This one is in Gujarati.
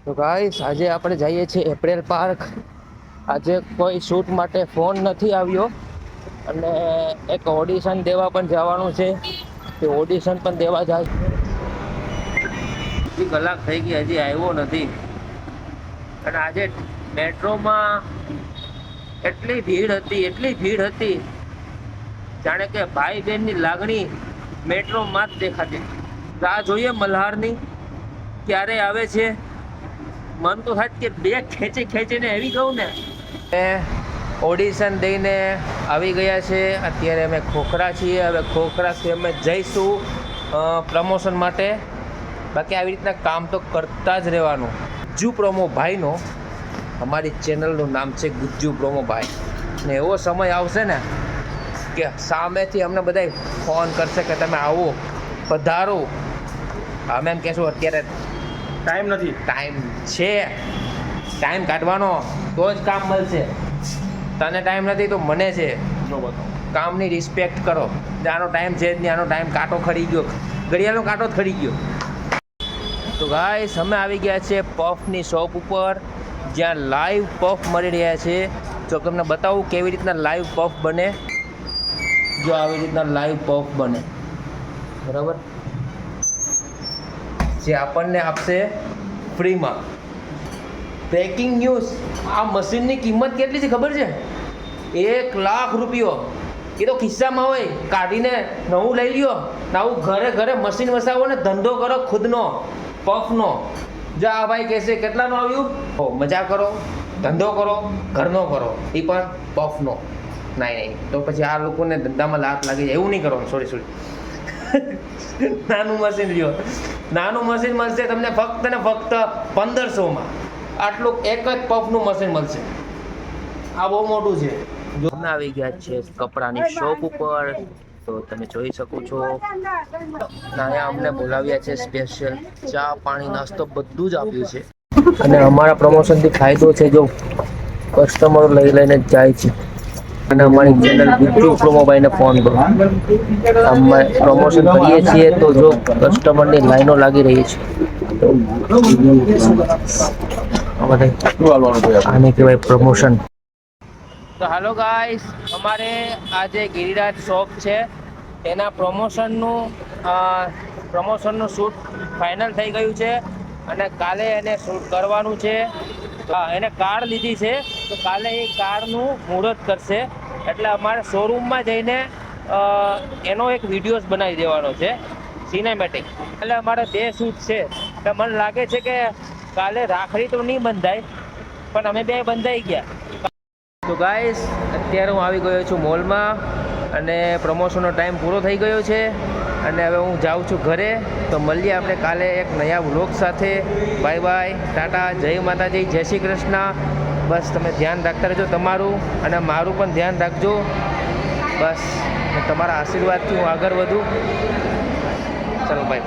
તો ગાઈસ આજે આપણે જઈએ છીએ એપ્રિલ પાર્ક. આજે કોઈ શૂટ માટે ફોન નથી આવ્યો અને એક ઓડિશન દેવા પણ જવાનું છે. તે ઓડિશન પણ દેવા જાય. બધી કલાક થઈ ગઈ હજી આવ્યો નથી. અને આજે મેટ્રોમાં એટલી ભીડ હતી જાણે કે ભાઈ બહેનની લાગણી મેટ્રોમાં જ દેખાતી. રાહ જોઈએ મલ્હારની ક્યારે આવે છે. મન તો થાય કે બેગ ખેંચીને આવી ગયું ને. ઓડિશન દઈને આવી ગયા છે. અત્યારે અમે ખોખરા છીએ. હવે ખોખરાથી અમે જઈશું પ્રમોશન માટે. બાકી આવી રીતના કામ તો કરતા જ રહેવાનું. ગુજ્જુ પ્રોમો ભાઈનો, અમારી ચેનલનું નામ છે ગુજ્જુ પ્રોમો ભાઈ. ને એવો સમય આવશે ને કે સામેથી અમને બધા ફોન કરશે કે તમે આવો, પધારો. અમે એમ કહેશું અત્યારે ટાઈમ નથી. ટાઈમ છે, ટાઈમ કાઢવાનો તો જ કામ મળશે. તને ટાઈમ નથી તો મને છે. કામની રિસ્પેક્ટ કરો. આનો ટાઈમ છે જ નહીં, આનો ટાઈમ કાંટો ખરી ગયો, ઘડિયાળનો કાંટો જ ખરી ગયો. તો ગાઈસ અમે આવી ગયા છે પફની શોપ ઉપર, જ્યાં લાઈવ પફ મળી રહ્યા છે. જો તમને બતાવું કેવી રીતના લાઈવ પફ બને. જો આવી રીતના લાઈવ પફ બને, બરાબર, જે આપણને આપશે ફ્રીમાં. બ્રેકિંગ ન્યૂઝ, આ મશીનની કિંમત કેટલી છે ખબર છે? 1 લાખ રૂપિયો. એ તો ખિસ્સામાં હોય, કાઢીને નવું લઈ લ્યો. આવું ઘરે મશીન વસાવો ને ધંધો કરો ખુદનો પફનો. જો આ ભાઈ કહેશે કેટલાનું આવ્યું, મજા કરો, ધંધો કરો, ઘરનો કરો, એ પણ પફનો. નહીં તો પછી આ લોકોને ધંધામાં લાત લાગી જાય એવું નહીં કરવાનું. સોરી નાનું મશીન લ્યો. નાનું મશીન મળશે તમને ફક્ત ને ફક્ત 1500માં. આટલું એક જ પફનું મશીન મળશે. આ બહુ મોટું છે. અમે આવી ગયા છે કપડાની શોપ ઉપર, તો તમે જોઈ શકો છો. અહીંયા અમને બોલાવ્યા છે સ્પેશિયલ. ચા, પાણી, નાસ્તો બધું જ આપ્યું છે. અને અમારા પ્રમોશનથી ફાયદો છે, જો કસ્ટમરો લઈને જ જાય છે. અને અમારી ચેનલ ગુજ્જુ પ્રોમોભાઈને ફોન કરો. અમે પ્રમોશન કરીએ છીએ તો જો કસ્ટમરની લાઈનો લાગી રહી છે. આને કહેવાય પ્રમોશન. તો હાલો ગાઈસ, અમારે આજે ગિરિરાજ શોપ છે એના પ્રમોશનનું શૂટ ફાઇનલ થઈ ગયું છે. અને કાલે એને શૂટ કરવાનું છે. એને કાર લીધી છે, તો કાલે એ કારનું મુહૂર્ત કરશે. એટલે અમારે શોરૂમમાં જઈને એનો એક વિડીયોઝ બનાવી દેવાનો છે, સિનેમેટિક. એટલે અમારે 2 શૂટ છે. એટલે મને લાગે છે કે કાલે રાખડી તો નહીં બંધાય, પણ અમે 2 બંધાઈ ગયા. તો ગાઈસ, અત્યારે હું આવી ગયો છું મોલમાં અને પ્રમોશનનો ટાઈમ પૂરો થઈ ગયો છે. અને હવે હું જાઉં છું ઘરે. તો મળીએ આપણે કાલે એક નયા વ્લોગ સાથે. બાય બાય, ટાટા, જય માતાજી, જય શ્રી કૃષ્ણ. બસ તમે ધ્યાન રાખતા રહેજો તમારું, અને મારું પણ ધ્યાન રાખજો. બસ તમારા આશીર્વાદથી હું આગળ વધું. ચલો બાય.